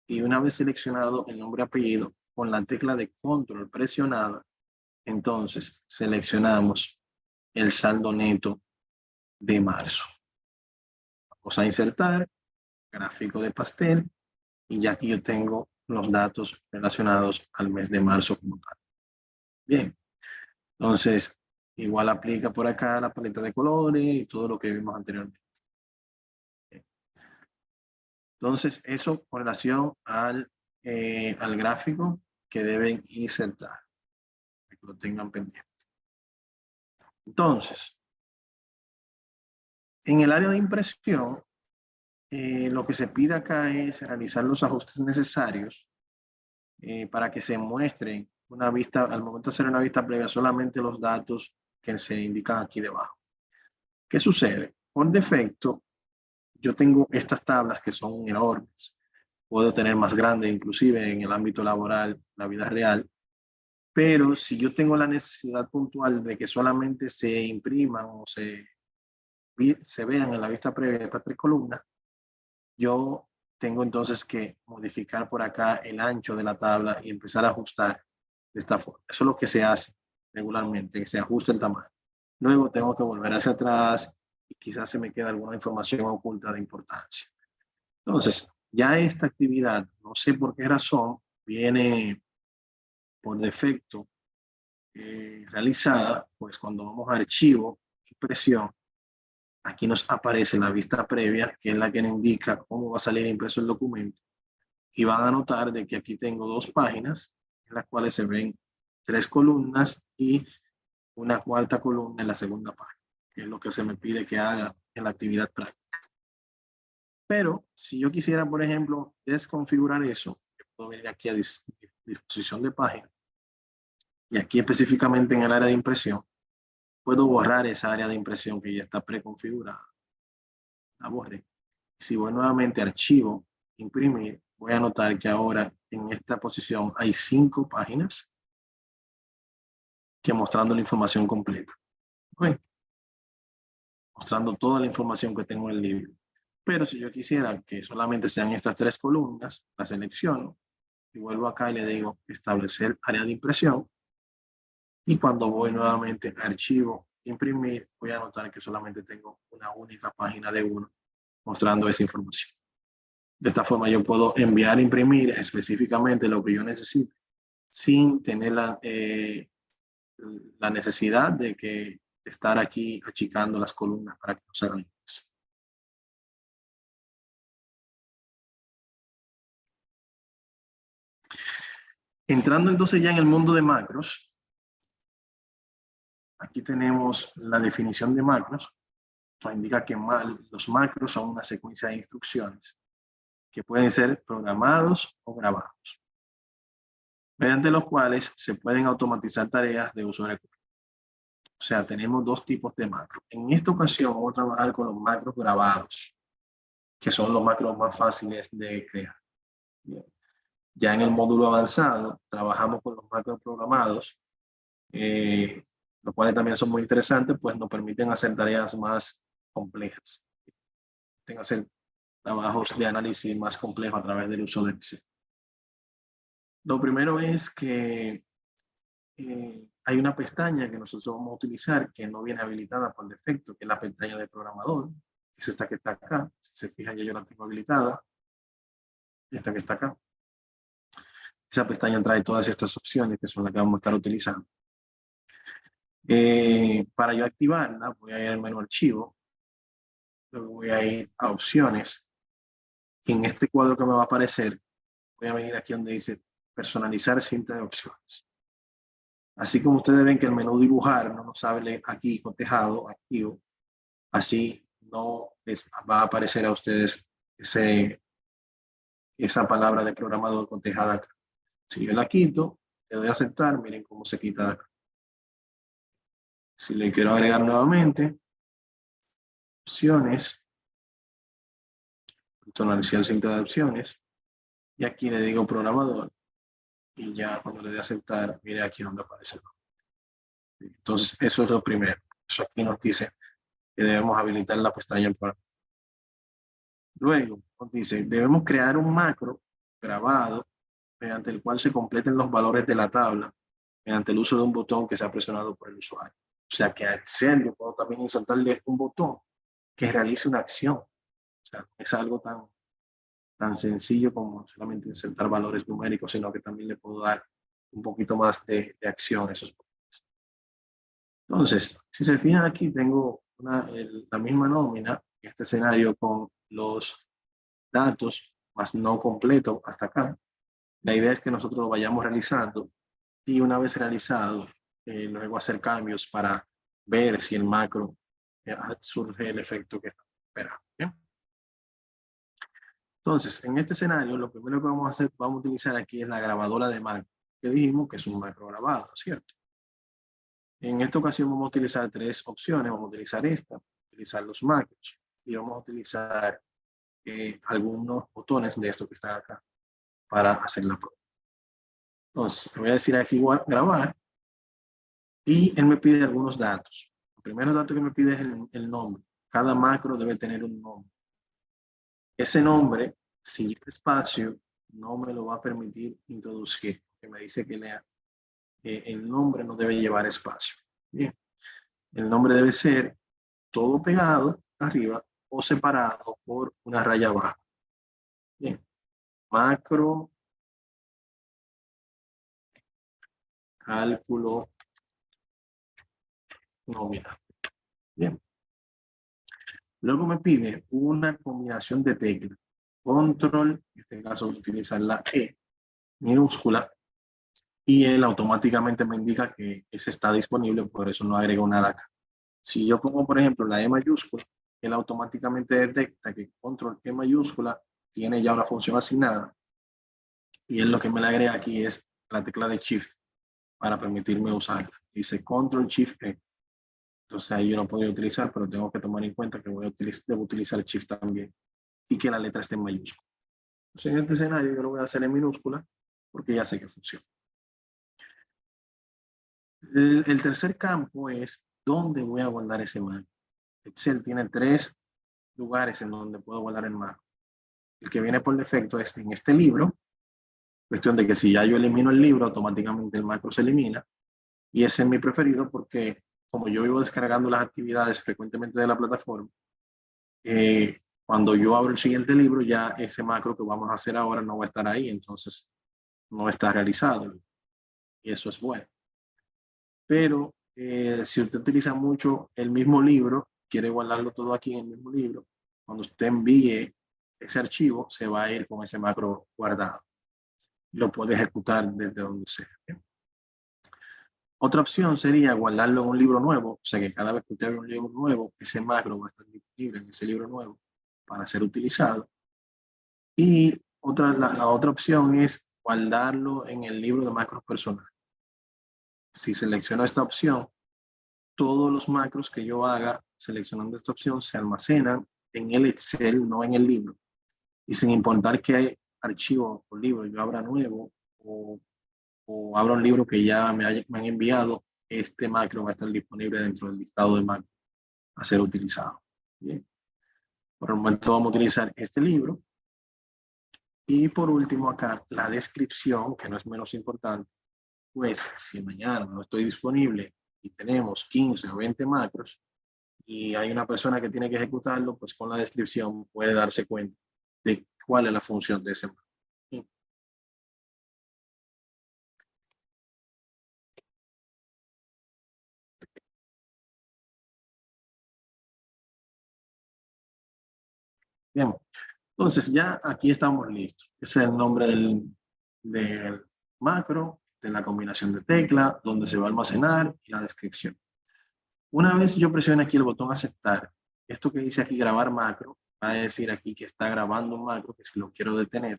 y una vez seleccionado el nombre y apellido, con la tecla de control presionada, entonces seleccionamos el saldo neto de marzo. Vamos a insertar gráfico de pastel y ya aquí yo tengo los datos relacionados al mes de marzo como tal. Bien, entonces igual aplica por acá la paleta de colores y todo lo que vimos anteriormente. Bien. Entonces eso con relación al gráfico que deben insertar, que lo tengan pendiente. Entonces, en el área de impresión, lo que se pide acá es realizar los ajustes necesarios para que se muestren una vista, al momento de hacer una vista previa, solamente los datos que se indican aquí debajo. ¿Qué sucede? Por defecto, yo tengo estas tablas que son enormes. puedo tener más grande, inclusive en el ámbito laboral, la vida real. Pero si yo tengo la necesidad puntual de que solamente se impriman o se vean en la vista previa estas 3 columnas, yo tengo entonces que modificar por acá el ancho de la tabla y empezar a ajustar de esta forma. Eso es lo que se hace regularmente, que se ajuste el tamaño. Luego tengo que volver hacia atrás y quizás se me queda alguna información oculta de importancia. Entonces, ya esta actividad, no sé por qué razón, viene por defecto realizada, pues cuando vamos a archivo, impresión, aquí nos aparece la vista previa, que es la que nos indica cómo va a salir impreso el documento. Y van a notar de que aquí tengo 2 páginas, en las cuales se ven 3 columnas y una 4ª columna en la segunda página, que es lo que se me pide que haga en la actividad práctica. Pero si yo quisiera, por ejemplo, desconfigurar eso, yo puedo venir aquí a disposición de página y aquí específicamente en el área de impresión, puedo borrar esa área de impresión que ya está preconfigurada. La borré. Si voy nuevamente a archivo, imprimir, voy a notar que ahora en esta posición hay 5 páginas que mostrando la información completa. ¿Okay? Mostrando toda la información que tengo en el libro. Pero si yo quisiera que solamente sean estas 3 columnas, la selecciono y vuelvo acá y le digo establecer área de impresión. Y cuando voy nuevamente a archivo, imprimir, voy a notar que solamente tengo una única página de 1 mostrando esa información. De esta forma yo puedo enviar e imprimir específicamente lo que yo necesite sin tener la necesidad de que estar aquí achicando las columnas para que no se hagan eso. Entrando entonces ya en el mundo de macros, aquí tenemos la definición de macros. Nos indica que los macros son una secuencia de instrucciones que pueden ser programados o grabados, mediante los cuales se pueden automatizar tareas de uso recurrente. O sea, tenemos 2 tipos de macros. En esta ocasión vamos a trabajar con los macros grabados, que son los macros más fáciles de crear. Bien. Ya en el módulo avanzado trabajamos con los macros programados, los cuales también son muy interesantes, pues nos permiten hacer tareas más complejas. Permiten hacer trabajos de análisis más complejos a través del uso de Excel. Lo primero es que hay una pestaña que nosotros vamos a utilizar que no viene habilitada por defecto, que es la pestaña de programador. Es esta que está acá. Si se fijan, ya yo la tengo habilitada. Esta que está acá. Esa pestaña trae todas estas opciones que son las que vamos a estar utilizando. Para yo activarla, voy a ir al menú archivo. Luego voy a ir a opciones. Y en este cuadro que me va a aparecer, voy a venir aquí donde dice personalizar cinta de opciones. Así como ustedes ven que el menú dibujar no nos sale aquí cotejado, activo, así no les va a aparecer a ustedes esa palabra de programador cotejada acá. Si yo la quito, le doy a aceptar, miren cómo se quita de acá. Si le quiero agregar nuevamente, opciones, personalizar cinta de opciones, y aquí le digo programador, y ya cuando le dé a aceptar, mire aquí donde aparece el nombre. Entonces, eso es lo primero. Eso aquí nos dice que debemos habilitar la pestaña en programa. Luego, nos dice, debemos crear un macro grabado mediante el cual se completen los valores de la tabla mediante el uso de un botón que sea presionado por el usuario. O sea, que a Excel yo puedo también insertarle un botón que realice una acción. O sea, no es algo tan sencillo como solamente insertar valores numéricos, sino que también le puedo dar un poquito más de acción a esos botones. Entonces, si se fijan aquí, tengo la misma nómina en este escenario con los datos, más no completo hasta acá. La idea es que nosotros lo vayamos realizando y una vez realizado, luego hacer cambios para ver si el macro surge el efecto que estamos esperando. ¿Bien? Entonces, en este escenario, lo primero que vamos a hacer, vamos a utilizar aquí es la grabadora de macro, que dijimos que es un macro grabado, ¿cierto? En esta ocasión vamos a utilizar 3 opciones. Vamos a utilizar esta, utilizar los macros y vamos a utilizar algunos botones de esto que está acá para hacer la prueba. Entonces, le voy a decir aquí igual, grabar, y él me pide algunos datos. El primer dato que me pide es el nombre. Cada macro debe tener un nombre. Ese nombre, si lleva espacio, no me lo va a permitir introducir, porque me dice que el nombre no debe llevar espacio. Bien, el nombre debe ser todo pegado arriba o separado por una raya abajo. Bien, macro, cálculo nominal. Bien. Luego me pide una combinación de teclas. Control, en este caso utilizar la E minúscula, y él automáticamente me indica que ese está disponible, por eso no agrego nada acá. Si yo pongo, por ejemplo, la E mayúscula, él automáticamente detecta que control E mayúscula tiene ya una función asignada, y él lo que me le agrega aquí es la tecla de Shift para permitirme usarla. Dice Control Shift E. Entonces ahí yo no podría utilizar, pero tengo que tomar en cuenta que debo utilizar el Shift también, y que la letra esté en mayúscula. Entonces en este escenario yo lo voy a hacer en minúscula porque ya sé que funciona. El tercer campo es dónde voy a guardar ese macro. Excel tiene 3 lugares en donde puedo guardar el macro. El que viene por defecto es en este libro, cuestión de que si ya yo elimino el libro, automáticamente el macro se elimina, y ese es mi preferido porque como yo vivo descargando las actividades frecuentemente de la plataforma, cuando yo abro el siguiente libro, ya ese macro que vamos a hacer ahora no va a estar ahí, entonces no está realizado, y eso es bueno. Pero si usted utiliza mucho el mismo libro, quiere guardarlo todo aquí en el mismo libro, cuando usted envíe ese archivo, se va a ir con ese macro guardado. Lo puede ejecutar desde donde sea. Otra opción sería guardarlo en un libro nuevo, o sea que cada vez que usted abre un libro nuevo, ese macro va a estar disponible en ese libro nuevo para ser utilizado. Y la otra opción es guardarlo en el libro de macros personal. Si selecciono esta opción, todos los macros que yo haga seleccionando esta opción se almacenan en el Excel, no en el libro. Y sin importar qué archivo o libro yo abra nuevo o abra un libro que ya me han enviado, este macro va a estar disponible dentro del listado de macros a ser utilizado. Bien. Por el momento vamos a utilizar este libro. Y por último acá, la descripción, que no es menos importante, pues si mañana no estoy disponible y tenemos 15 o 20 macros y hay una persona que tiene que ejecutarlo, pues con la descripción puede darse cuenta de cuál es la función de ese macro. Bien, entonces ya aquí estamos listos. Ese es el nombre del macro, de la combinación de tecla, donde se va a almacenar y la descripción. Una vez yo presione aquí el botón aceptar, esto que dice aquí grabar macro, va a decir aquí que está grabando un macro, que si lo quiero detener.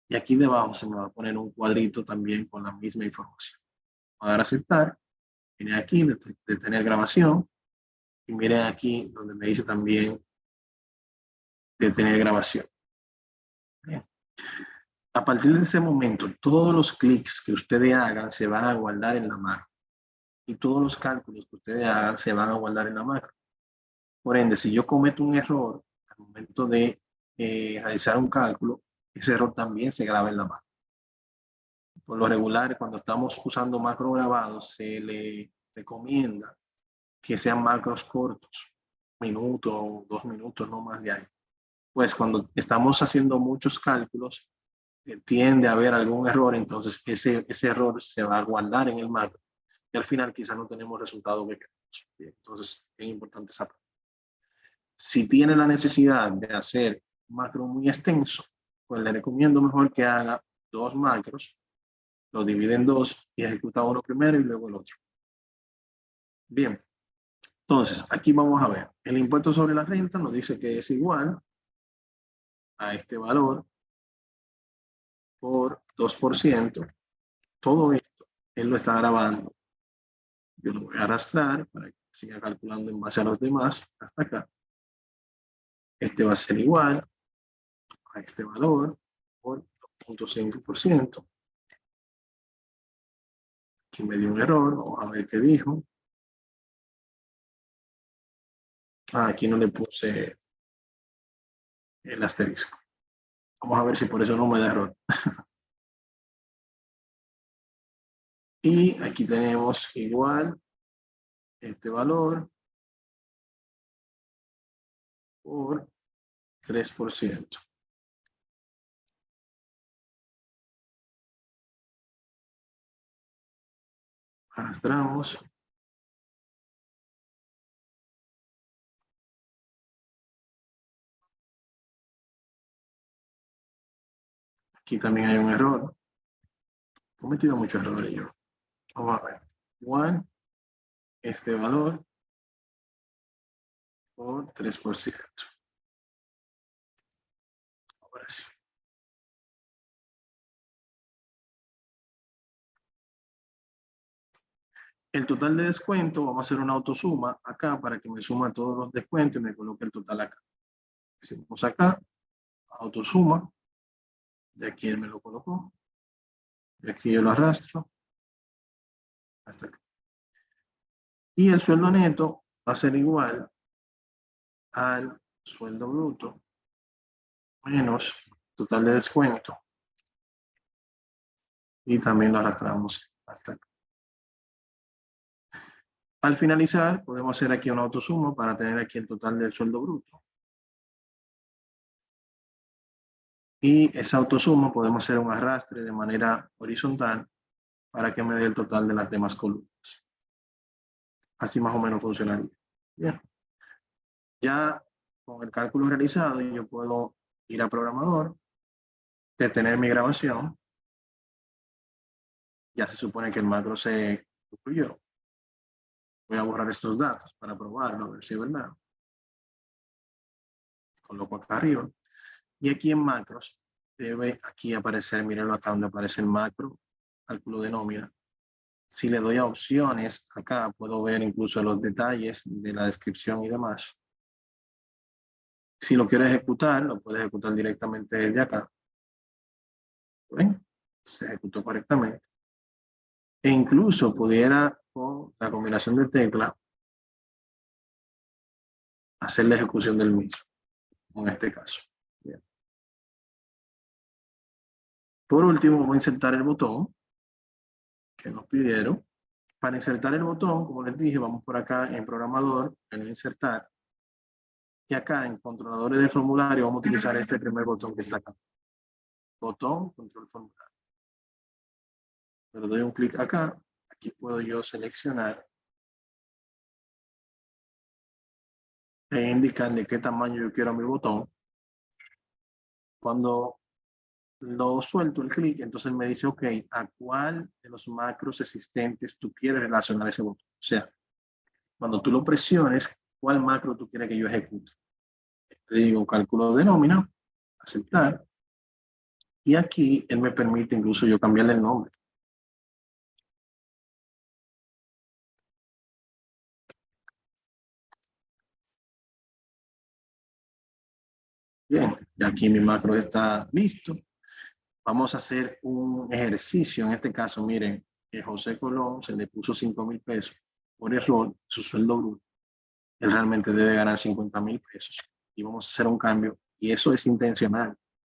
Y aquí debajo se me va a poner un cuadrito también con la misma información. Voy a dar a aceptar, viene aquí, detener grabación, y miren aquí donde me dice también detener grabación. Bien. A partir de ese momento, todos los clics que ustedes hagan se van a guardar en la macro. Y todos los cálculos que ustedes hagan se van a guardar en la macro. Por ende, si yo cometo un error al momento de realizar un cálculo, ese error también se graba en la macro. Por lo regular, cuando estamos usando macro grabados, se le recomienda que sean macros cortos, 1 minuto, 2 minutos, no más de ahí. Pues cuando estamos haciendo muchos cálculos, tiende a haber algún error, entonces ese error se va a guardar en el macro y al final quizás no tenemos resultado que queremos. Entonces es importante saber. Si tiene la necesidad de hacer un macro muy extenso, pues le recomiendo mejor que haga 2 macros, lo divide en 2 y ejecuta uno primero y luego el otro. Bien, entonces aquí vamos a ver, el impuesto sobre la renta nos dice que es igual a este valor por 2%. Todo esto él lo está grabando. Yo lo voy a arrastrar para que siga calculando en base a los demás hasta acá. Este va a ser igual a este valor por 2.5%. Aquí me dio un error, vamos a ver qué dijo. Aquí no le puse el asterisco. Vamos a ver si por eso no me da error. Y aquí tenemos igual este valor por 3%. Arrastramos. Aquí también hay un error. He cometido muchos errores yo. Vamos a ver. Igual este valor por 3%. Ahora sí. El total de descuento, vamos a hacer una autosuma acá para que me suma todos los descuentos y me coloque el total acá. Hicimos acá, autosuma, de aquí él me lo colocó, de aquí yo lo arrastro, hasta acá. Y el sueldo neto va a ser igual al sueldo bruto menos total de descuento. Y también lo arrastramos hasta acá. Al finalizar, podemos hacer aquí una autosuma para tener aquí el total del sueldo bruto. Y esa autosuma podemos hacer un arrastre de manera horizontal para que me dé el total de las demás columnas. Así más o menos funcionaría. Bien. Ya con el cálculo realizado, yo puedo ir a programador, detener mi grabación. Ya se supone que el macro se concluyó. Voy a borrar estos datos para probarlo, a ver si es verdad. Coloco acá arriba. Y aquí en macros debe aquí aparecer, mírenlo acá donde aparece el macro, cálculo de nómina. Si le doy a opciones, acá puedo ver incluso los detalles de la descripción y demás. Si lo quiero ejecutar, lo puedo ejecutar directamente desde acá. ¿Ven? Se ejecutó correctamente. E incluso pudiera, con la combinación de teclas, hacer la ejecución del mismo, como en este caso. Bien. Por último, vamos a insertar el botón que nos pidieron. Para insertar el botón, como les dije, vamos por acá en programador, en insertar. Y acá en controladores de formulario vamos a utilizar este primer botón que está acá. Botón, control formulario. Le doy un clic acá. Aquí puedo yo seleccionar e indicar de qué tamaño yo quiero mi botón. Cuando lo suelto el clic, entonces me dice, ok, ¿a cuál de los macros existentes tú quieres relacionar ese botón? O sea, cuando tú lo presiones, ¿cuál macro tú quieres que yo ejecute? Te digo, cálculo de nómina, aceptar. Y aquí él me permite incluso yo cambiarle el nombre. Bien, ya aquí mi macro está listo. Vamos a hacer un ejercicio. En este caso, miren, José Colón se le puso 5,000 pesos por error, su sueldo bruto. Él realmente debe ganar 50,000 pesos. Y vamos a hacer un cambio. Y eso es intencional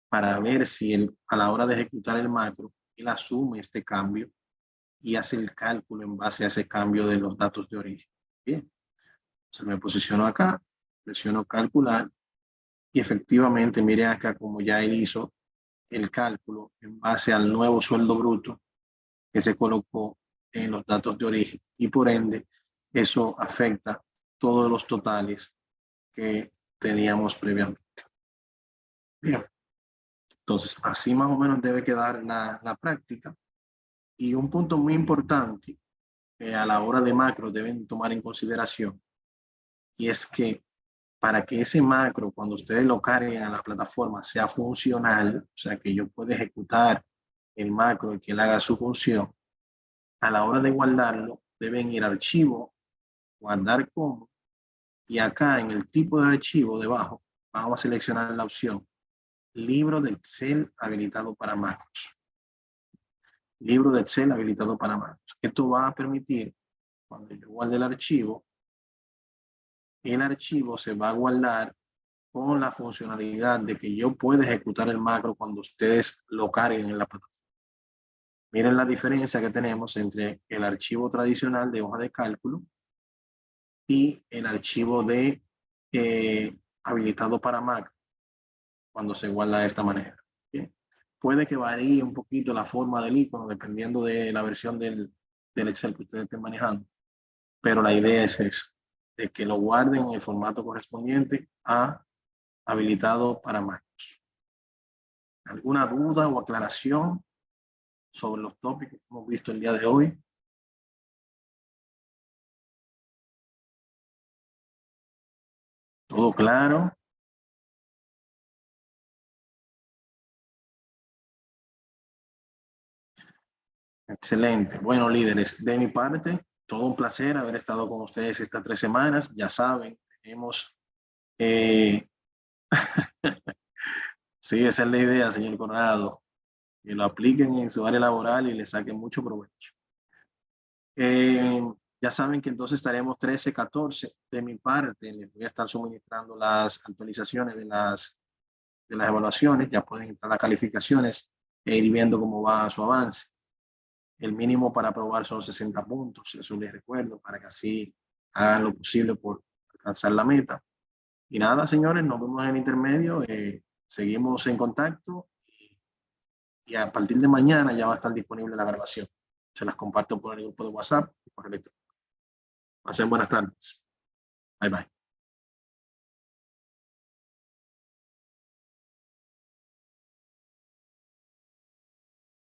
para ver si él, a la hora de ejecutar el macro, él asume este cambio y hace el cálculo en base a ese cambio de los datos de origen. Bien. Entonces me posiciono acá, presiono calcular y efectivamente, miren acá como ya él hizo el cálculo en base al nuevo sueldo bruto que se colocó en los datos de origen y por ende eso afecta todos los totales que teníamos previamente. Bien, entonces así más o menos debe quedar la práctica y un punto muy importante que a la hora de macro deben tomar en consideración y es que para que ese macro, cuando ustedes lo carguen a la plataforma, sea funcional, o sea, que yo pueda ejecutar el macro y que él haga su función, a la hora de guardarlo, deben ir a archivo, guardar como, y acá en el tipo de archivo debajo, vamos a seleccionar la opción libro de Excel habilitado para macros. Libro de Excel habilitado para macros. Esto va a permitir, cuando yo guarde el archivo se va a guardar con la funcionalidad de que yo pueda ejecutar el macro cuando ustedes lo carguen en la plataforma. Miren la diferencia que tenemos entre el archivo tradicional de hoja de cálculo y el archivo de habilitado para macro cuando se guarda de esta manera. ¿Bien? Puede que varíe un poquito la forma del icono dependiendo de la versión del Excel que ustedes estén manejando, pero la idea es esa, de que lo guarden en el formato correspondiente a habilitado para macros. ¿Alguna duda o aclaración sobre los tópicos que hemos visto el día de hoy? ¿Todo claro? Excelente. Bueno, líderes, de mi parte, todo un placer haber estado con ustedes estas 3 semanas. Ya saben, tenemos... sí, esa es la idea, señor Conrado. Que lo apliquen en su área laboral y le saquen mucho provecho. Ya saben que entonces estaremos 13, 14. De mi parte, les voy a estar suministrando las actualizaciones de las evaluaciones. Ya pueden entrar a calificaciones e ir viendo cómo va su avance. El mínimo para aprobar son 60 puntos, eso les recuerdo, para que así hagan lo posible por alcanzar la meta. Y nada, señores, nos vemos en el intermedio. Seguimos en contacto y a partir de mañana ya va a estar disponible la grabación. Se las comparto por el grupo de WhatsApp y por electrónico. Pasen buenas tardes. Bye, bye.